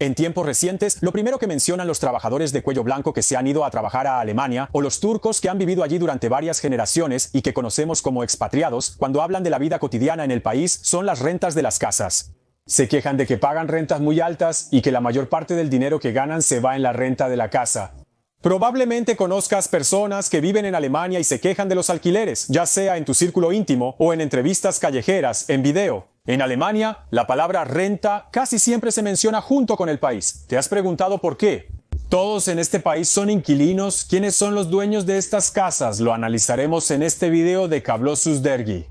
En tiempos recientes, lo primero que mencionan los trabajadores de cuello blanco que se han ido a trabajar a Alemania o los turcos que han vivido allí durante varias generaciones y que conocemos como expatriados, cuando hablan de la vida cotidiana en el país, son las rentas de las casas. Se quejan de que pagan rentas muy altas y que la mayor parte del dinero que ganan se va en la renta de la casa. Probablemente conozcas personas que viven en Alemania y se quejan de los alquileres, ya sea en tu círculo íntimo o en entrevistas callejeras, en video. En Alemania, la palabra renta casi siempre se menciona junto con el país. ¿Te has preguntado por qué? Todos en este país son inquilinos. ¿Quiénes son los dueños de estas casas? Lo analizaremos en este video de Kablosus Dergi.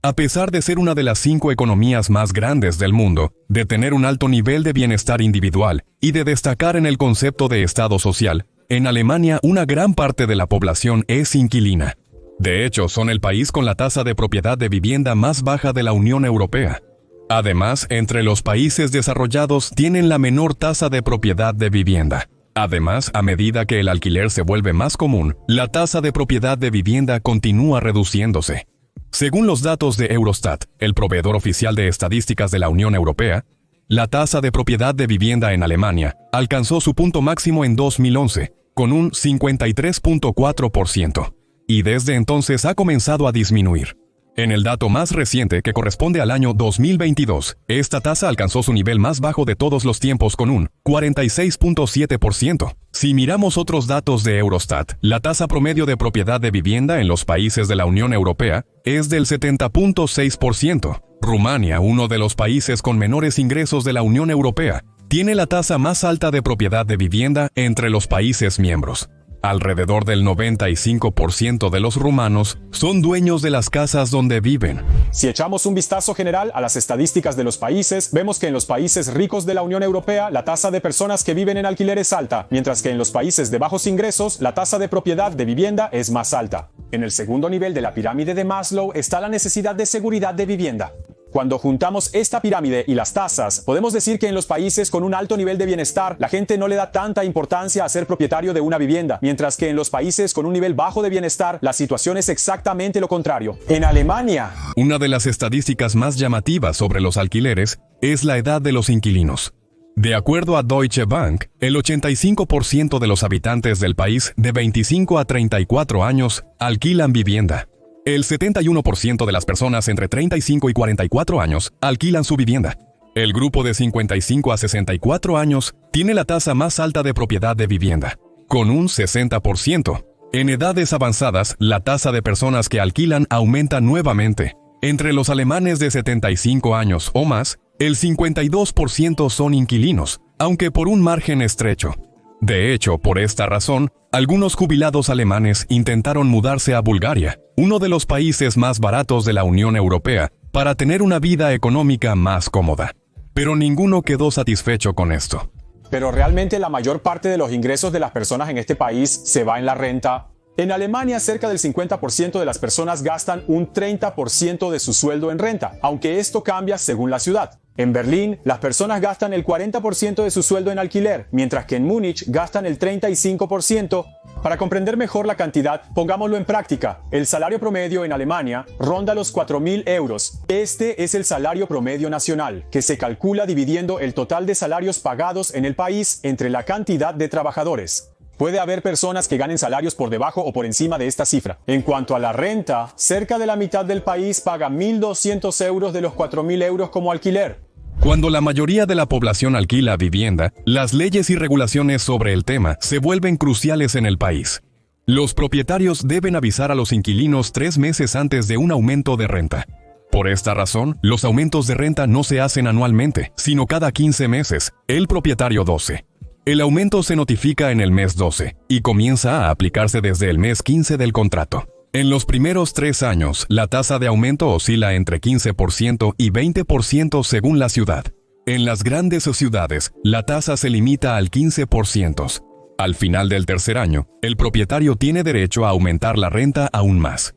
A pesar de ser una de las 5 economías más grandes del mundo, de tener un alto nivel de bienestar individual y de destacar en el concepto de Estado social, en Alemania una gran parte de la población es inquilina. De hecho, son el país con la tasa de propiedad de vivienda más baja de la Unión Europea. Además, entre los países desarrollados tienen la menor tasa de propiedad de vivienda. Además, a medida que el alquiler se vuelve más común, la tasa de propiedad de vivienda continúa reduciéndose. Según los datos de Eurostat, el proveedor oficial de estadísticas de la Unión Europea, la tasa de propiedad de vivienda en Alemania alcanzó su punto máximo en 2011, con un 53.4%. Y desde entonces ha comenzado a disminuir. En el dato más reciente, que corresponde al año 2022, esta tasa alcanzó su nivel más bajo de todos los tiempos con un 46.7%. Si miramos otros datos de Eurostat, la tasa promedio de propiedad de vivienda en los países de la Unión Europea es del 70.6%. Rumania, uno de los países con menores ingresos de la Unión Europea, tiene la tasa más alta de propiedad de vivienda entre los países miembros. Alrededor del 95% de los rumanos son dueños de las casas donde viven. Si echamos un vistazo general a las estadísticas de los países, vemos que en los países ricos de la Unión Europea la tasa de personas que viven en alquiler es alta, mientras que en los países de bajos ingresos la tasa de propiedad de vivienda es más alta. En el segundo nivel de la pirámide de Maslow está la necesidad de seguridad de vivienda. Cuando juntamos esta pirámide y las tasas, podemos decir que en los países con un alto nivel de bienestar, la gente no le da tanta importancia a ser propietario de una vivienda, mientras que en los países con un nivel bajo de bienestar, la situación es exactamente lo contrario. En Alemania, una de las estadísticas más llamativas sobre los alquileres es la edad de los inquilinos. De acuerdo a Deutsche Bank, el 85% de los habitantes del país de 25 a 34 años alquilan vivienda. El 71% de las personas entre 35 y 44 años alquilan su vivienda. El grupo de 55 a 64 años tiene la tasa más alta de propiedad de vivienda, con un 60%. En edades avanzadas, la tasa de personas que alquilan aumenta nuevamente. Entre los alemanes de 75 años o más, el 52% son inquilinos, aunque por un margen estrecho. De hecho, por esta razón, algunos jubilados alemanes intentaron mudarse a Bulgaria, uno de los países más baratos de la Unión Europea, para tener una vida económica más cómoda. Pero ninguno quedó satisfecho con esto. Pero realmente la mayor parte de los ingresos de las personas en este país se va en la renta. En Alemania, cerca del 50% de las personas gastan un 30% de su sueldo en renta, aunque esto cambia según la ciudad. En Berlín, las personas gastan el 40% de su sueldo en alquiler, mientras que en Múnich gastan el 35%. Para comprender mejor la cantidad, pongámoslo en práctica. El salario promedio en Alemania ronda los 4.000 euros. Este es el salario promedio nacional, que se calcula dividiendo el total de salarios pagados en el país entre la cantidad de trabajadores. Puede haber personas que ganen salarios por debajo o por encima de esta cifra. En cuanto a la renta, cerca de la mitad del país paga 1.200 euros de los 4.000 euros como alquiler. Cuando la mayoría de la población alquila vivienda, las leyes y regulaciones sobre el tema se vuelven cruciales en el país. Los propietarios deben avisar a los inquilinos 3 meses antes de un aumento de renta. Por esta razón, los aumentos de renta no se hacen anualmente, sino cada 15 meses, el propietario 12. El aumento se notifica en el mes 12 y comienza a aplicarse desde el mes 15 del contrato. En los primeros 3 años, la tasa de aumento oscila entre 15% y 20% según la ciudad. En las grandes ciudades, la tasa se limita al 15%. Al final del tercer año, el propietario tiene derecho a aumentar la renta aún más.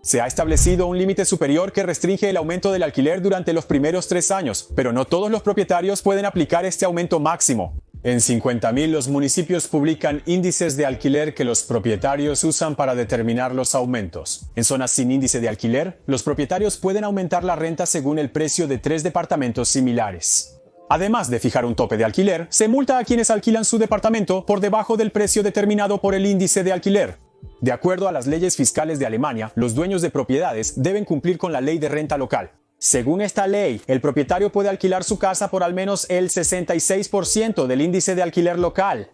Se ha establecido un límite superior que restringe el aumento del alquiler durante los primeros 3 años, pero no todos los propietarios pueden aplicar este aumento máximo. En 50.000 los municipios publican índices de alquiler que los propietarios usan para determinar los aumentos. En zonas sin índice de alquiler, los propietarios pueden aumentar la renta según el precio de 3 departamentos similares. Además de fijar un tope de alquiler, se multa a quienes alquilan su departamento por debajo del precio determinado por el índice de alquiler. De acuerdo a las leyes fiscales de Alemania, los dueños de propiedades deben cumplir con la ley de renta local. Según esta ley, el propietario puede alquilar su casa por al menos el 66% del índice de alquiler local.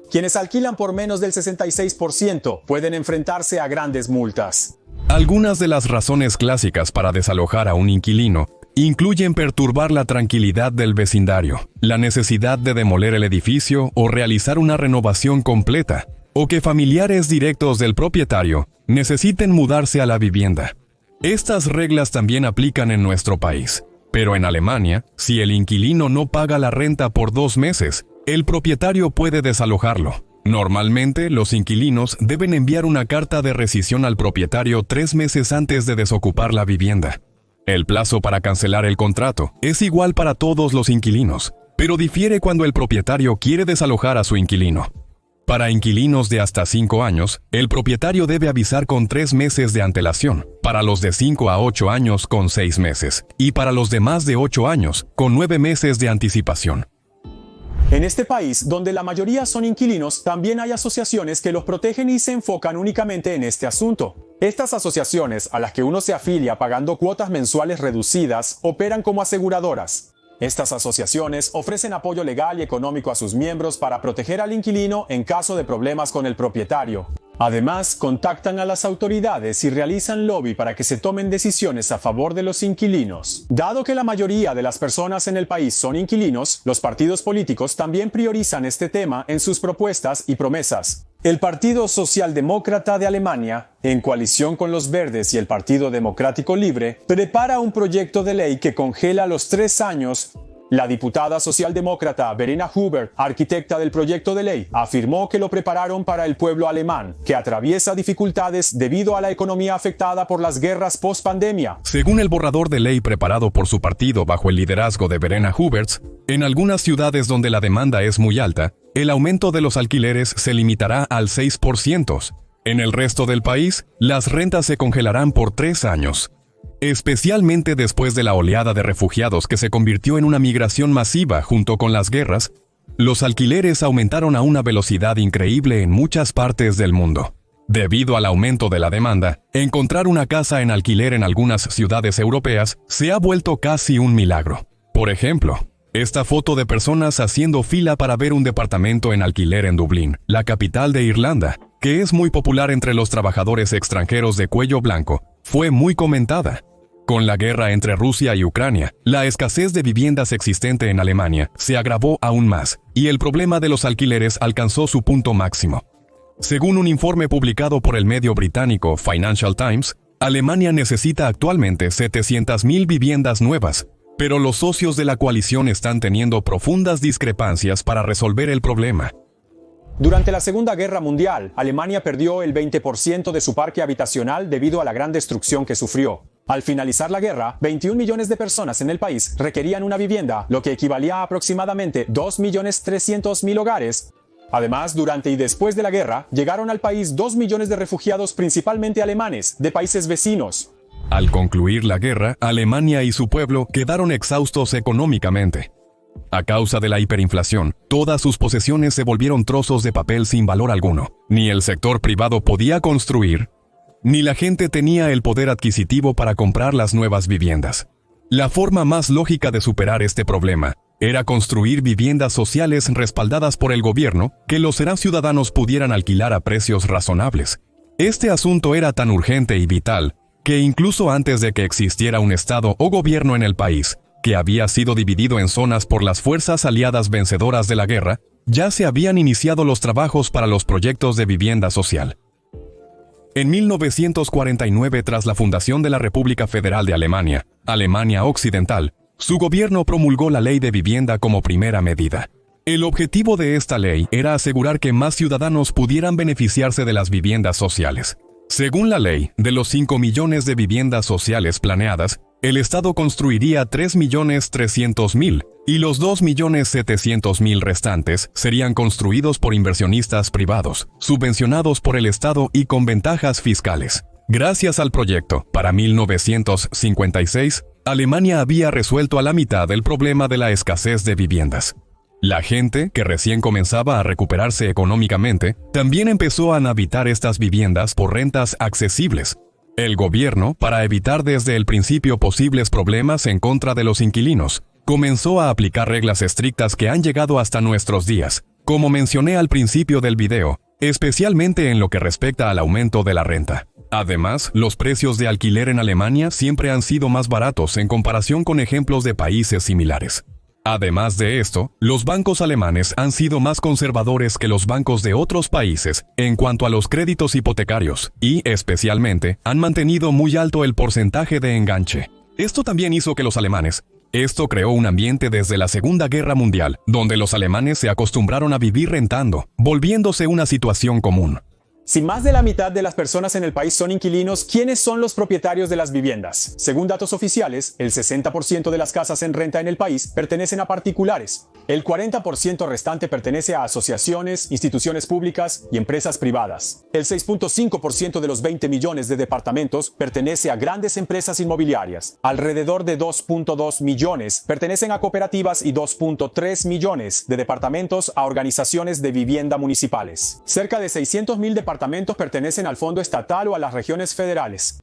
Quienes alquilan por menos del 66% pueden enfrentarse a grandes multas. Algunas de las razones clásicas para desalojar a un inquilino incluyen perturbar la tranquilidad del vecindario, la necesidad de demoler el edificio o realizar una renovación completa, o que familiares directos del propietario necesiten mudarse a la vivienda. Estas reglas también aplican en nuestro país, pero en Alemania, si el inquilino no paga la renta por 2 meses, el propietario puede desalojarlo. Normalmente, los inquilinos deben enviar una carta de rescisión al propietario 3 meses antes de desocupar la vivienda. El plazo para cancelar el contrato es igual para todos los inquilinos, pero difiere cuando el propietario quiere desalojar a su inquilino. Para inquilinos de hasta 5 años, el propietario debe avisar con 3 meses de antelación, para los de 5 a 8 años con 6 meses, y para los de más de 8 años con 9 meses de anticipación. En este país, donde la mayoría son inquilinos, también hay asociaciones que los protegen y se enfocan únicamente en este asunto. Estas asociaciones, a las que uno se afilia pagando cuotas mensuales reducidas, operan como aseguradoras. Estas asociaciones ofrecen apoyo legal y económico a sus miembros para proteger al inquilino en caso de problemas con el propietario. Además, contactan a las autoridades y realizan lobby para que se tomen decisiones a favor de los inquilinos. Dado que la mayoría de las personas en el país son inquilinos, los partidos políticos también priorizan este tema en sus propuestas y promesas. El Partido Socialdemócrata de Alemania, en coalición con los Verdes y el Partido Democrático Libre, prepara un proyecto de ley que congela los 3 años. La diputada socialdemócrata Verena Huber, arquitecta del proyecto de ley, afirmó que lo prepararon para el pueblo alemán, que atraviesa dificultades debido a la economía afectada por las guerras post-pandemia. Según el borrador de ley preparado por su partido bajo el liderazgo de Verena Huber, en algunas ciudades donde la demanda es muy alta, el aumento de los alquileres se limitará al 6%. En el resto del país, las rentas se congelarán por 3 años. Especialmente después de la oleada de refugiados que se convirtió en una migración masiva junto con las guerras, los alquileres aumentaron a una velocidad increíble en muchas partes del mundo. Debido al aumento de la demanda, encontrar una casa en alquiler en algunas ciudades europeas se ha vuelto casi un milagro. Por ejemplo, esta foto de personas haciendo fila para ver un departamento en alquiler en Dublín, la capital de Irlanda, que es muy popular entre los trabajadores extranjeros de cuello blanco, fue muy comentada. Con la guerra entre Rusia y Ucrania, la escasez de viviendas existente en Alemania se agravó aún más, y el problema de los alquileres alcanzó su punto máximo. Según un informe publicado por el medio británico Financial Times, Alemania necesita actualmente 700.000 viviendas nuevas, pero los socios de la coalición están teniendo profundas discrepancias para resolver el problema. Durante la Segunda Guerra Mundial, Alemania perdió el 20% de su parque habitacional debido a la gran destrucción que sufrió. Al finalizar la guerra, 21 millones de personas en el país requerían una vivienda, lo que equivalía a aproximadamente 2.300.000 hogares. Además, durante y después de la guerra, llegaron al país 2 millones de refugiados principalmente alemanes, de países vecinos. Al concluir la guerra, Alemania y su pueblo quedaron exhaustos económicamente. A causa de la hiperinflación, todas sus posesiones se volvieron trozos de papel sin valor alguno. Ni el sector privado podía construir, ni la gente tenía el poder adquisitivo para comprar las nuevas viviendas. La forma más lógica de superar este problema era construir viviendas sociales respaldadas por el gobierno que los ciudadanos pudieran alquilar a precios razonables. Este asunto era tan urgente y vital que incluso antes de que existiera un Estado o gobierno en el país, que había sido dividido en zonas por las fuerzas aliadas vencedoras de la guerra, ya se habían iniciado los trabajos para los proyectos de vivienda social. En 1949, tras la fundación de la República Federal de Alemania, Alemania Occidental, su gobierno promulgó la Ley de Vivienda como primera medida. El objetivo de esta ley era asegurar que más ciudadanos pudieran beneficiarse de las viviendas sociales. Según la ley, de los 5 millones de viviendas sociales planeadas, el Estado construiría 3.300.000 y los 2.700.000 restantes serían construidos por inversionistas privados, subvencionados por el Estado y con ventajas fiscales. Gracias al proyecto, para 1956, Alemania había resuelto a la mitad el problema de la escasez de viviendas. La gente, que recién comenzaba a recuperarse económicamente, también empezó a habitar estas viviendas por rentas accesibles. El gobierno, para evitar desde el principio posibles problemas en contra de los inquilinos, comenzó a aplicar reglas estrictas que han llegado hasta nuestros días, como mencioné al principio del video, especialmente en lo que respecta al aumento de la renta. Además, los precios de alquiler en Alemania siempre han sido más baratos en comparación con ejemplos de países similares. Además de esto, los bancos alemanes han sido más conservadores que los bancos de otros países en cuanto a los créditos hipotecarios y, especialmente, han mantenido muy alto el porcentaje de enganche. Esto también hizo que los alemanes. Esto creó un ambiente desde la Segunda Guerra Mundial, donde los alemanes se acostumbraron a vivir rentando, volviéndose una situación común. Si más de la mitad de las personas en el país son inquilinos, ¿quiénes son los propietarios de las viviendas? Según datos oficiales, el 60% de las casas en renta en el país pertenecen a particulares. El 40% restante pertenece a asociaciones, instituciones públicas y empresas privadas. El 6.5% de los 20 millones de departamentos pertenece a grandes empresas inmobiliarias. Alrededor de 2.2 millones pertenecen a cooperativas y 2.3 millones de departamentos a organizaciones de vivienda municipales. Cerca de 600.000 departamentos pertenecen al fondo estatal o a las regiones federales.